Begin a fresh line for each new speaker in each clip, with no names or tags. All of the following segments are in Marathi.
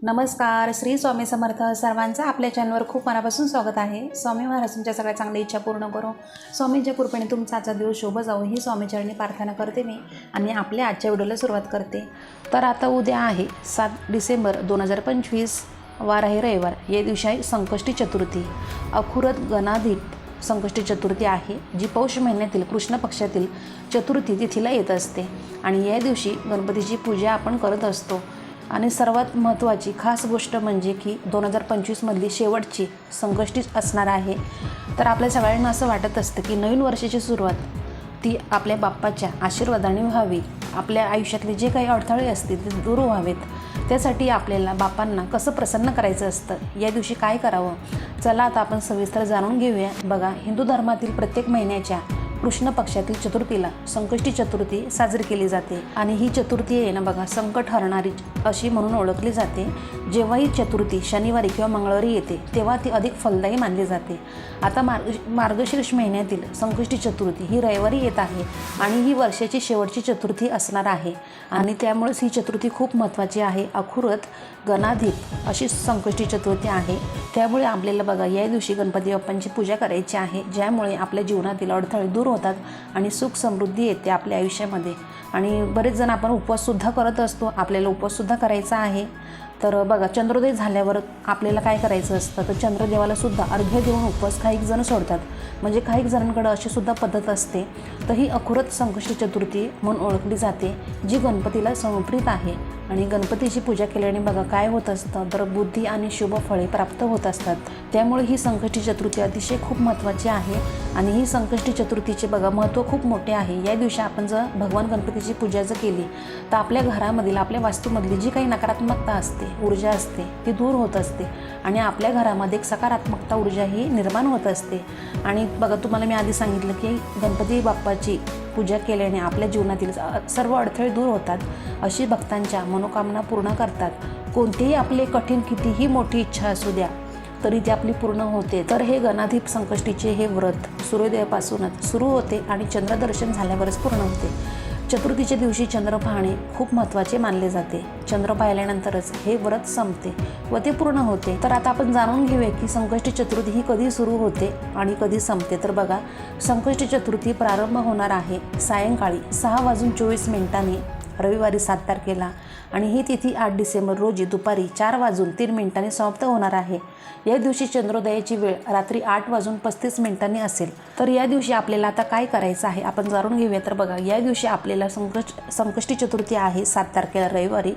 नमस्कार. श्री स्वामी समर्थ. सर्वांचं आपल्या चॅनलवर खूप मनापासून स्वागत आहे. स्वामी महाराज तुमच्या सगळ्या चांगल्या इच्छा पूर्ण करो. स्वामींच्या कृपेने तुमचा आजचा दिवस शुभ जावो ही स्वामीचरणी प्रार्थना करते मी आणि आपल्या आजच्या व्हिडिओला सुरुवात करते. तर आता उद्या आहे 7 डिसेंबर 2025, वार आहे रविवार. या दिवशी आहे संकष्टी चतुर्थी. अखुरत गणाधिप संकष्टी चतुर्थी आहे, जी पौष महिन्यातील कृष्ण पक्षातील चतुर्थी तिथीला येत असते आणि या दिवशी गणपतीची पूजा आपण करत असतो. आणि सर्वात महत्त्वाची खास गोष्ट म्हणजे की 2025मधली शेवटची संकष्टीच असणार आहे. तर आपल्या सगळ्यांना असं वाटत असतं की नवीन वर्षाची सुरुवात ती आपल्या बाप्पाच्या आशीर्वादाने व्हावी. आपल्या आयुष्यातले जे काही अडथळे असतील ते दूर व्हावेत, त्यासाठी आपल्याला बाप्पांना कसं प्रसन्न करायचं असतं, या दिवशी काय करावं, चला आता आपण सविस्तर जाणून घेऊया. बघा, हिंदू धर्मातील प्रत्येक महिन्याच्या कृष्ण पक्षातील चतुर्थीला संकष्टी चतुर्थी साजरी केली जाते आणि ही चतुर्थी आहे ना बघा, संकट हरणारी अशी म्हणून ओळखली जाते. जेव्हा ही चतुर्थी शनिवारी किंवा मंगळवारी येते तेव्हा ती अधिक फलदायी मानली जाते. आता मार्गशीर्ष महिन्यातील संकष्टी चतुर्थी ही रविवारी येत आहे आणि ही वर्षाची शेवटची चतुर्थी असणार आहे आणि त्यामुळेच ही चतुर्थी खूप महत्त्वाची आहे. अखुरत गणाधिप अशी संकष्टी चतुर्थी आहे. त्यामुळे आपल्याला बघा या दिवशी गणपती बाप्पांची पूजा करायची आहे, ज्यामुळे आपल्या जीवनातील अडथळे दूर होतात आणि सुख समृद्धी येते आपल्या आयुष्यामध्ये. आणि बरेच जण आपण उपवाससुद्धा करत असतो, आपल्याला उपवाससुद्धा करायचा आहे. तर बघा, चंद्रोदय झाल्यावर आपल्याला काय करायचं असतं, तर चंद्रदेवाला सुद्धा अर्घ्य देऊन उपवास काही जण सोडतात. म्हणजे काही जणांकडे अशी सुद्धा पद्धत असते. तर ही अखुरत संकष्टी चतुर्थी म्हणून ओळखली जाते, जी गणपतीला समर्पित आहे. आणि गणपतीची पूजा केल्याने बघा काय होत असतं, तर बुद्धी आणि शुभ फळे प्राप्त होत असतात. त्यामुळे ही संकष्टी चतुर्थी अतिशय खूप महत्त्वाची आहे आणि ही संकष्टी चतुर्थीचे बघा महत्त्व खूप मोठे आहे. या दिवशी आपण जर भगवान गणपतीची पूजा जर केली तर आपल्या घरामधील, आपल्या वास्तूमधली जी काही नकारात्मकता असते, ऊर्जा असते, ती दूर होत असते आणि आपल्या घरामध्ये एक सकारात्मकता ऊर्जा ही निर्माण होत असते. आणि बघा, तुम्हाला मी आधी सांगितलं की गणपती बाप्पाची पूजा केल्याने आपल्या जीवनातील सर्व अडथळे दूर होतात, अशी भक्तांच्या मनोकामना पूर्ण करतात. कोणतीही आपले कठीण कितीही मोठी इच्छा असू द्या तरी ती आपली पूर्ण होते. तर हे गणाधिप संकष्टीचे हे व्रत सूर्योदयापासूनच सुरू होते आणि चंद्रदर्शन झाल्यावरच पूर्ण होते. चतुर्थीच्या दिवशी चंद्र पाहणे खूप महत्त्वाचे मानले जाते. चंद्र पाहिल्यानंतरच हे व्रत संपते व ते पूर्ण होते. तर आता आपण जाणून घेऊया की संकष्टी चतुर्थी ही कधी सुरू होते आणि कधी संपते. तर बघा, संकष्टी चतुर्थी प्रारंभ होणार आहे सायंकाळी 6:24 रविवारी 7 तारखेला आणि ही तिथी 8 डिसेंबर रोजी दुपारी 4:03 समाप्त होणार आहे. या दिवशी चंद्रोदयाची वेळ रात्री 8:35 असेल. तर या दिवशी आपल्याला आता काय करायचं आहे आपण जाणून घेऊया. तर बघा, या दिवशी आपल्याला संकष्टी चतुर्थी आहे 7 तारखेला रविवारी.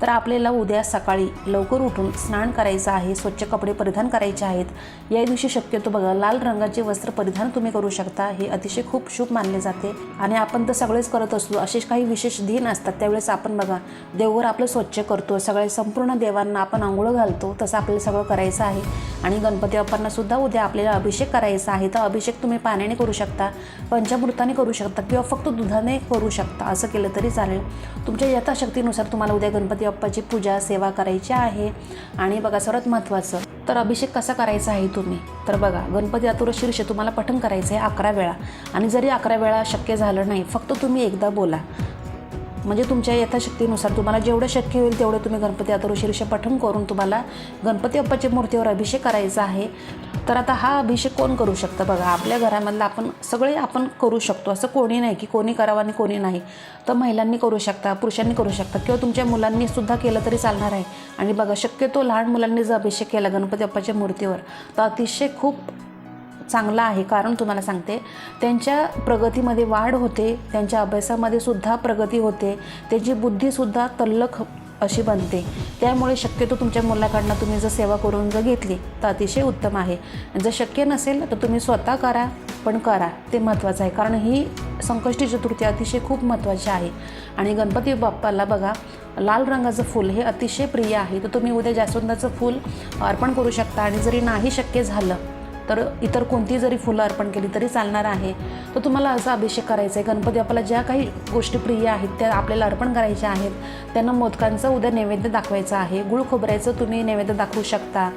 तर आपल्याला उद्या सकाळी लवकर उठून स्नान करायचं आहे, स्वच्छ कपडे परिधान करायचे आहेत. या दिवशी शक्यतो बघा लाल रंगाचे वस्त्र परिधान तुम्ही करू शकता, हे अतिशय खूप शुभ मानले जाते. आणि आपण तर सगळेच करत असतो, असे काही विशेष दिन असतात त्यावेळेस आपण बघा देवघर आपलं स्वच्छ करतो, सगळे संपूर्ण देवांना आपण आंघोळ घालतो, तसं आपल्याला सगळं करायचं आहे. आणि गणपती बाप्पांना सुद्धा उद्या आपल्याला अभिषेक करायचा आहे. तर अभिषेक तुम्ही पाण्याने करू शकता, पंचामृताने करू शकता किंवा फक्त दुधाने करू शकता, असं केलं तरी चालेल. तुमच्या यथाशक्तीनुसार तुम्हाला उद्या गणपती बाप्पाची पूजा सेवा करायची आहे. आणि बघा, सर्वात महत्त्वाचं तर अभिषेक कसा करायचा आहे तुम्ही, तर बघा गणपती अथर्व शीर्ष तुम्हाला पठण करायचं आहे 11 वेळा. आणि जरी 11 वेळा शक्य झालं नाही, फक्त तुम्ही एकदा बोला, म्हणजे तुमच्या यथाशक्तीनुसार तुम्हाला जेवढं शक्य होईल तेवढं तुम्ही गणपती अथर्व शीर्ष पठण करून तुम्हाला गणपती बाप्पाच्या मूर्तीवर अभिषेक करायचा आहे. तर आता हा अभिषेक कोण करू शकतं, बघा आपल्या घरामधला आपण सगळे आपण करू शकतो, असं कोणी नाही की कोणी करावं आणि कोणी नाही. तर महिलांनी करू शकता, पुरुषांनी करू शकता किंवा तुमच्या मुलांनी सुद्धा केलं तरी चालणार आहे. आणि बघा, शक्यतो लहान मुलांनी जर अभिषेक केला गणपती बाप्पाच्या मूर्तीवर तर अतिशय खूप चांगला आहे. कारण तुम्हाला सांगते, त्यांच्या प्रगतीमध्ये वाढ होते, त्यांच्या अभ्यासामध्ये सुद्धा प्रगती होते, त्यांची बुद्धीसुद्धा तल्लख अशी बनते. त्यामुळे शक्यतो तुमच्या मुलाकडनं तुम्ही जर सेवा करून जर घेतली तर अतिशय उत्तम आहे. जर शक्य नसेल तर तुम्ही स्वतः करा, पण करा, ते महत्त्वाचं आहे. कारण ही संकष्टी चतुर्थी अतिशय खूप महत्त्वाची आहे. आणि गणपती बाप्पाला बघा लाल रंगाचं फूल हे अतिशय प्रिय आहे. तर तुम्ही उद्या जास्वंदाचं फूल अर्पण करू शकता. आणि जरी नाही शक्य झालं तर इतर कोणती जरी फुलं अर्पण केली तरी चालणार आहे. तर तुम्हाला असा अभिषेक करायचा आहे. गणपती बाप्पाला ज्या काही गोष्टी प्रिय आहेत त्या आपल्याला अर्पण करायच्या आहेत. त्यांना मोदकांचा उद्या नैवेद्य दाखवायचा आहे. गुळ खोबऱ्याचं तुम्ही नैवेद्य दाखवू शकता.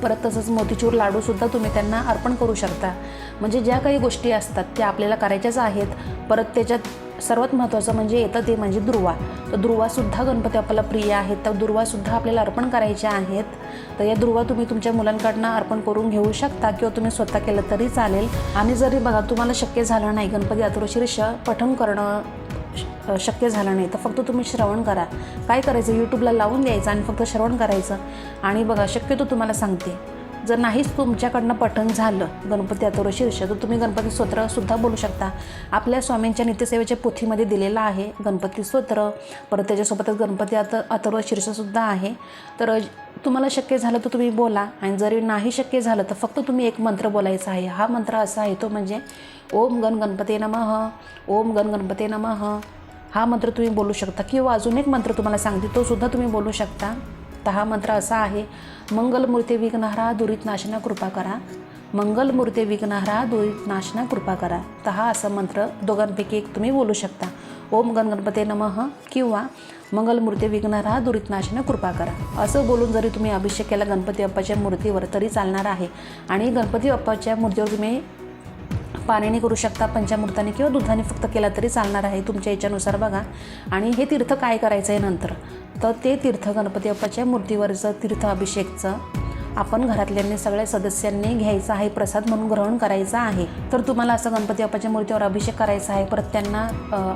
परत तसंच मोतीचूर लाडूसुद्धा तुम्ही त्यांना अर्पण करू शकता. म्हणजे ज्या काही गोष्टी असतात त्या आपल्याला करायच्याच आहेत. परत त्याच्यात सर्वात महत्त्वाचं म्हणजे येतं ते म्हणजे दुर्वा. तर दुर्वासुद्धा गणपती बाप्पाला प्रिय आहेत, तर दुर्वासुद्धा आपल्याला अर्पण करायचे आहेत. तर या दुर्वा तुम्ही तुमच्या मुलांकडनं अर्पण करून घेऊ शकता किंवा तुम्ही स्वतः केलं तरी चालेल. आणि जरी बघा तुम्हाला शक्य झालं नाही गणपती अथर्वशीर्ष पठण करणं शक्य झालं नाही, तर फक्त तुम्ही श्रवण करा. काय करायचं, यूट्यूबला लावून द्यायचं आणि फक्त श्रवण करायचं. आणि बघा शक्यतो तुम्हाला सांगते, जर नाहीच तुमच्याकडनं पठण झालं गणपती अथर्वशीर्ष, तर तुम्ही गणपती स्तोत्रसुद्धा बोलू शकता. आपल्या स्वामींच्या नित्यसेवेच्या पोथीमध्ये दिलेलं आहे गणपती स्तोत्र, परत त्याच्यासोबतच गणपती अथर्वशीर्षसुद्धा आहे. तर तुम्हाला शक्य झालं तर तुम्ही बोला, आणि जरी नाही शक्य झालं तर फक्त तुम्ही एक मंत्र बोलायचा आहे. हा मंत्र असा आहे तो म्हणजे ओम गण गणपते नमः, ओम गण गणपते नमः. हा मंत्र तुम्ही बोलू शकता, किंवा अजून एक मंत्र तुम्हाला सांगते तो सुद्धा तुम्ही बोलू शकता. तर हा मंत्र असा आहे, मंगलमूर्ती विघ्नहरा दुरित नाशना कृपा करा, मंगलमूर्ती विघ्नहरा दुरित नाशना कृपा करा. तर हा असा मंत्र दोघांपैकी एक तुम्ही बोलू शकता, ओम गण गणपते नमः किंवा मंगलमूर्ती विघ्नहरा दुरित नाशना कृपा करा. असं बोलून जरी तुम्ही अभिषेक केला गणपती बाप्पाच्या मूर्तीवर तरी चालणार आहे. आणि गणपती बाप्पाच्या मूर्तीवर तुम्ही पाण्याने करू शकता, पंचामृताने किंवा दुधाने फक्त केला तरी चालणार आहे, तुमच्या इच्छेनुसार बघा. आणि हे तीर्थ काय करायचं आहे नंतर, तर ते तीर्थ गणपती बाप्पाच्या मूर्तीवरचं तीर्थ अभिषेकचं आपण घरातल्यांनी सगळ्या सदस्यांनी घ्यायचं आहे, प्रसाद म्हणून ग्रहण करायचा आहे. तर तुम्हाला असं गणपती बाप्पाच्या मूर्तीवर अभिषेक करायचा आहे. परत त्यांना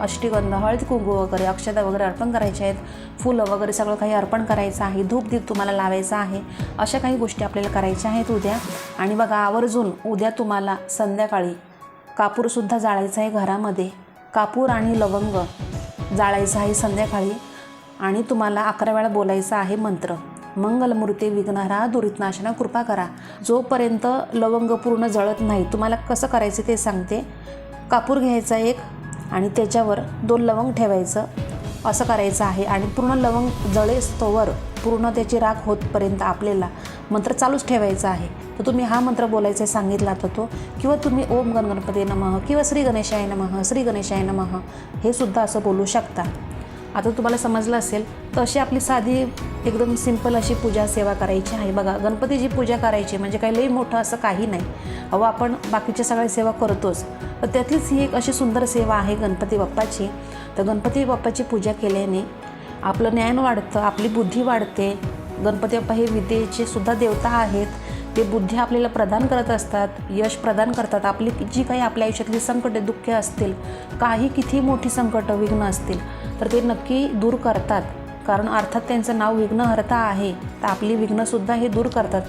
अष्टगंध, हळदी कुंकू वगैरे, अक्षता वगैरे अर्पण करायचे आहेत, फुलं वगैरे सगळं काही अर्पण करायचं आहे, धूपदीप तुम्हाला लावायचा आहे. अशा काही गोष्टी आपल्याला करायच्या आहेत उद्या. आणि बघा आवर्जून उद्या तुम्हाला संध्याकाळी कापूरसुद्धा जाळायचा आहे घरामध्ये, कापूर आणि लवंग जाळायचं आहे संध्याकाळी. आणि तुम्हाला 11 वेळा बोलायचा आहे मंत्र, मंगलमूर्ती विघ्नहरा दुरित नाशना कृपा करा. जोपर्यंत लवंग पूर्ण जळत नाही, तुम्हाला कसं करायचं ते सांगते. कापूर घ्यायचा एक आणि त्याच्यावर 2 लवंग ठेवायचं, असं करायचं आहे. आणि पूर्ण लवंग जळेस्तोवर, पूर्ण त्याची राख होतपर्यंत आपल्याला मंत्र चालूच ठेवायचा आहे. तर तुम्ही हा मंत्र बोलायचा आहे सांगितला तर तो, किंवा तुम्ही ओम गण गणपते नमः किंवा श्री गणेशाय नमः, श्री गणेशाय नमः हे सुद्धा असं बोलू शकता. आता तुम्हाला समजलं असेल. तर अशी आपली साधी एकदम सिंपल अशी पूजा सेवा करायची आहे. बघा गणपतीची पूजा करायची म्हणजे काही लई मोठं असं काही नाही. आपण बाकीच्या सगळ्या सेवा करतोच, तर त्यातलीच ही एक अशी सुंदर सेवा आहे गणपती बाप्पाची. तर गणपती बाप्पाची पूजा केल्याने आपलं ज्ञान वाढतं, आपली बुद्धी वाढते. गणपती बाप्पा हे विद्येचे सुद्धा देवता आहेत. ते बुद्धी आपल्याला प्रदान करत असतात, यश प्रदान करतात. आपली जी काही आपल्या आयुष्यातली संकटे दुःखे असतील, काही किती मोठी संकट विघ्न असतील तर ते नक्की दूर करतात. कारण अर्थात त्यांचं नाव विघ्नहर्ता आहे, तर आपली विघ्नसुद्धा हे दूर करतात.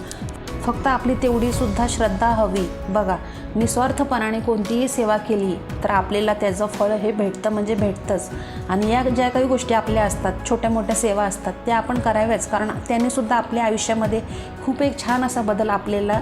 फक्त आपली तेवढीसुद्धा श्रद्धा हवी. बघा निस्वार्थपणाने कोणतीही सेवा केली तर आपल्याला त्याचं फळ हे भेटतं म्हणजे भेटतंच. आणि या ज्या काही गोष्टी आपल्या असतात, छोट्या मोठ्या सेवा असतात, त्या आपण कराव्याच. कारण त्यानेसुद्धा आपल्या आयुष्यामध्ये खूप एक छान असा बदल आपल्याला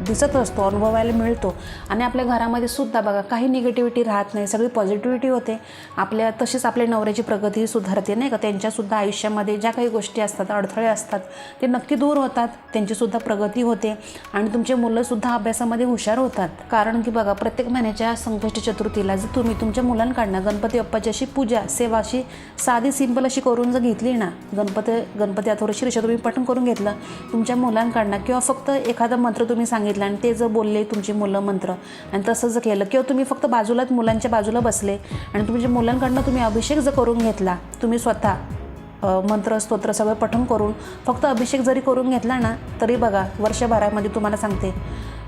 दिसत असतो, अनुभवायला मिळतो. आणि आपल्या घरामध्ये सुद्धा बघा काही निगेटिव्हिटी राहत नाही, सगळी पॉझिटिव्हिटी होते आपल्या. तशीच आपल्या नवऱ्याची प्रगती सुधारते नाही का. त्यांच्यासुद्धा आयुष्यामध्ये ज्या काही गोष्टी असतात, अडथळे असतात, ते नक्की दूर होतात, त्यांचीसुद्धा प्रगती होते. आणि तुमचे मुलंसुद्धा अभ्यासामध्ये हुशार होतात. कारण की बघा प्रत्येक महिन्याच्या संकष्टी चतुर्थीला जर तुम्ही तुमच्या मुलांकडनं गणपती बाप्पाची अशी पूजा सेवा अशी साधी सिंपल अशी करून जर घेतली ना, गणपती अथर्वशीर्ष तुम्ही पठण करून घेतलं तुमच्या मुलांकडनं, किंवा फक्त एखादा मंत्र तुम्ही सांगितलं आणि ते जर बोलले तुमची मुलं मंत्र आणि तसं जर केलं, किंवा तुम्ही फक्त बाजूलाच मुलांच्या बाजूला बसले आणि तुमच्या मुलांकडनं तुम्ही अभिषेक जर करून घेतला, तुम्ही स्वतः मंत्र स्तोत्र सगळं पठण करून फक्त अभिषेक जरी करून घेतला ना, तरी बघा वर्षभरामध्ये तुम्हाला सांगते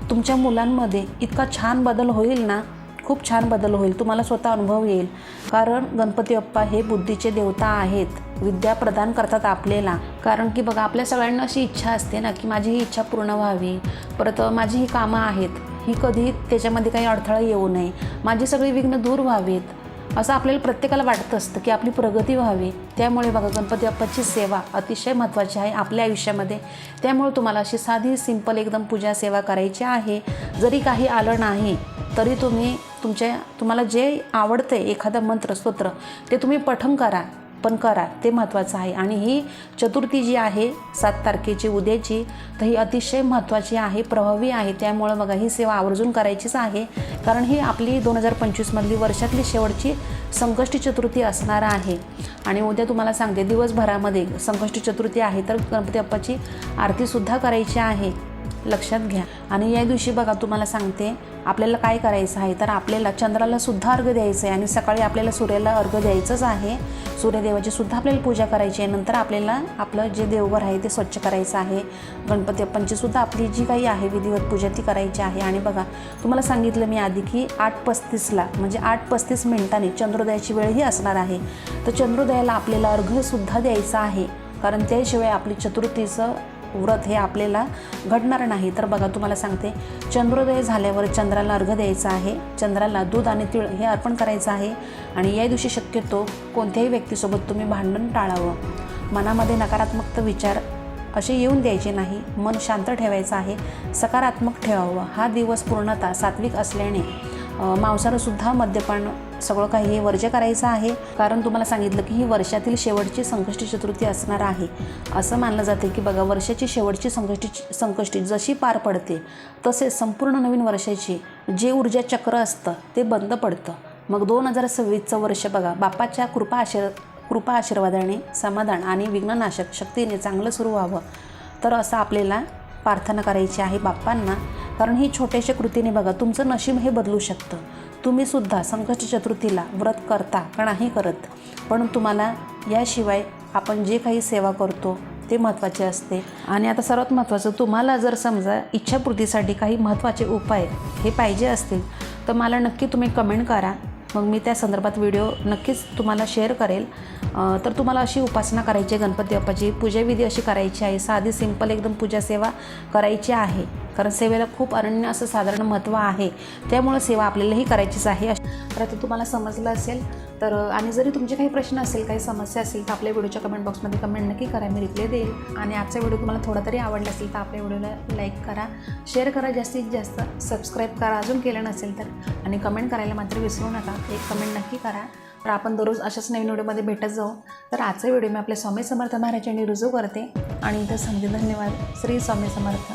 तुमच्या मुलांमध्ये इतका छान बदल होईल ना, खूप छान बदल होईल. तुम्हाला स्वतः अनुभव येईल. कारण गणपती बाप्पा हे बुद्धीचे देवता आहेत, विद्या प्रदान करतात आपल्याला. कारण की बघा आपल्या सगळ्यांना अशी इच्छा असते ना की माझी ही इच्छा पूर्ण व्हावी, परत माझी ही कामं आहेत ही कधी त्याच्यामध्ये काही अडथळा येऊ नये, माझी सगळी विघ्न दूर व्हावीत, असं आपल्याला प्रत्येकाला वाटतं असतं की आपली प्रगती व्हावी. त्यामुळे बघा गणपती बाप्पाची सेवा अतिशय महत्त्वाची आहे आपल्या आयुष्यामध्ये. त्यामुळे तुम्हाला अशी साधी सिंपल एकदम पूजा सेवा करायची आहे. जरी काही आलं नाही तरी तुम्हाला जे आवडतं एखादं मंत्र स्तोत्र ते तुम्ही पठण करा, पण करा, ते महत्त्वाचं आहे. आणि ही चतुर्थी जी आहे 7 तारखेची उद्याची, तर ही अतिशय महत्त्वाची आहे, प्रभावी आहे. त्यामुळं बघा ही सेवा आवर्जून करायचीच आहे. कारण ही आपली 2025मधली वर्षातली शेवटची संकष्टी चतुर्थी असणार आहे. आणि उद्या तुम्हाला सांगते दिवसभरामध्ये संकष्टी चतुर्थी आहे, तर गणपती बाप्पाची आरतीसुद्धा करायची आहे, लक्षात घ्या. आणि या दिवशी बघा तुम्हाला सांगते आपल्याला काय करायचं आहे, तर आपल्याला चंद्राला सुद्धा अर्घ्य द्यायचं आहे आणि सकाळी आपल्याला सूर्याला अर्घ्य द्यायचंच आहे. सूर्यदेवाची सुद्धा आपल्याला पूजा करायची आहे. नंतर आपल्याला आपलं जे देवघर आहे ते स्वच्छ करायचं आहे. गणपती बाप्पांची सुद्धा आपली जी काही आहे विधिवत पूजा ती करायची आहे. आणि बघा, तुम्हाला सांगितलं मी आधी की 8:35ला म्हणजे 8:35 मिनिटांनी चंद्रोदयाची वेळ ही असणार आहे. तर चंद्रोदयाला आपल्याला अर्घ्यसुद्धा द्यायचं आहे, कारण त्याशिवाय आपली चतुर्थीचं व्रत हे आपल्याला घडणार नाही. तर बघा, तुम्हाला सांगते, चंद्रोदय झाल्यावर चंद्राला अर्घ्य द्यायचं आहे. चंद्राला दूध आणि तीळ हे अर्पण करायचं आहे. आणि या दिवशी शक्यतो कोणत्याही व्यक्तीसोबत तुम्ही भांडण टाळावं. मनामध्ये नकारात्मक विचार असे येऊन द्यायचे नाही. मन शांत ठेवायचं आहे, सकारात्मक ठेवावं. हा दिवस पूर्णतः सात्विक असल्याने मांसाहारसुद्धा मद्यपान सगळं काही हे वर्ज्य करायचं आहे. कारण तुम्हाला सांगितलं की ही वर्षातील शेवटची संकष्टी चतुर्थी असणार आहे. असं मानलं जाते की बघा, वर्षाची शेवटची संकष्टी जशी पार पडते तसेच संपूर्ण नवीन वर्षाची जे ऊर्जा चक्र असतं ते बंद पडतं. मग 2026चं वर्ष बघा, बाप्पाच्या कृपा आशीर्वादाने समाधान आणि विघ्ननाशक शक्तीने चांगलं सुरू व्हावं. तर असं आपल्याला प्रार्थना करायची आहे बाप्पांना. कारण ही छोट्याशा कृतीने बघा, तुमचं नशीब हे बदलू शकतं. तुम्ही सुद्धा संकष्टी चतुर्थीला व्रत करता का नाही करत, पण तुम्हाला याशिवाय आपण जे काही सेवा करतो ते महत्त्वाचे असते. आणि आता सर्वात महत्त्वाचं, तुम्हाला जर समजा इच्छापूर्तीसाठी काही महत्त्वाचे उपाय हे पाहिजे असतील तर मला नक्की तुम्ही कमेंट करा. मग मी त्या संदर्भात व्हिडिओ नक्कीच तुम्हाला शेअर करेल. तर तुम्हाला अशी उपासना करायची आहे, गणपती बाप्पाची पूजाविधी अशी करायची आहे. साधी सिंपल एकदम पूजा सेवा करायची आहे. कारण सेवेला खूप अनन्य असं साधारण महत्त्व आहे. त्यामुळं सेवा आपल्यालाही करायचीच आहे. तर ते तुम्हाला समजलं असेल तर. आणि जरी तुमचे काही प्रश्न असेल, काही समस्या असेल तर आपल्या व्हिडिओच्या कमेंट बॉक्समध्ये कमेंट नक्की करा, मी रिप्लाय देईल. आणि आजचा व्हिडिओ तुम्हाला थोडा तरी आवडला असेल तर आपल्या व्हिडिओला लाईक करा, शेअर करा, जास्तीत जास्त सबस्क्राईब करा अजून केलं नसेल तर. आणि कमेंट करायला मात्र विसरू नका, एक कमेंट नक्की करा. तर आपण दररोज अशाच नवीन व्हिडिओमध्ये भेटत जाऊ. तर आजचा व्हिडिओ मी आपल्या स्वामी समर्थ महाराजांनी रुजू करते आणि इथं सांगते धन्यवाद. श्री स्वामी समर्थ.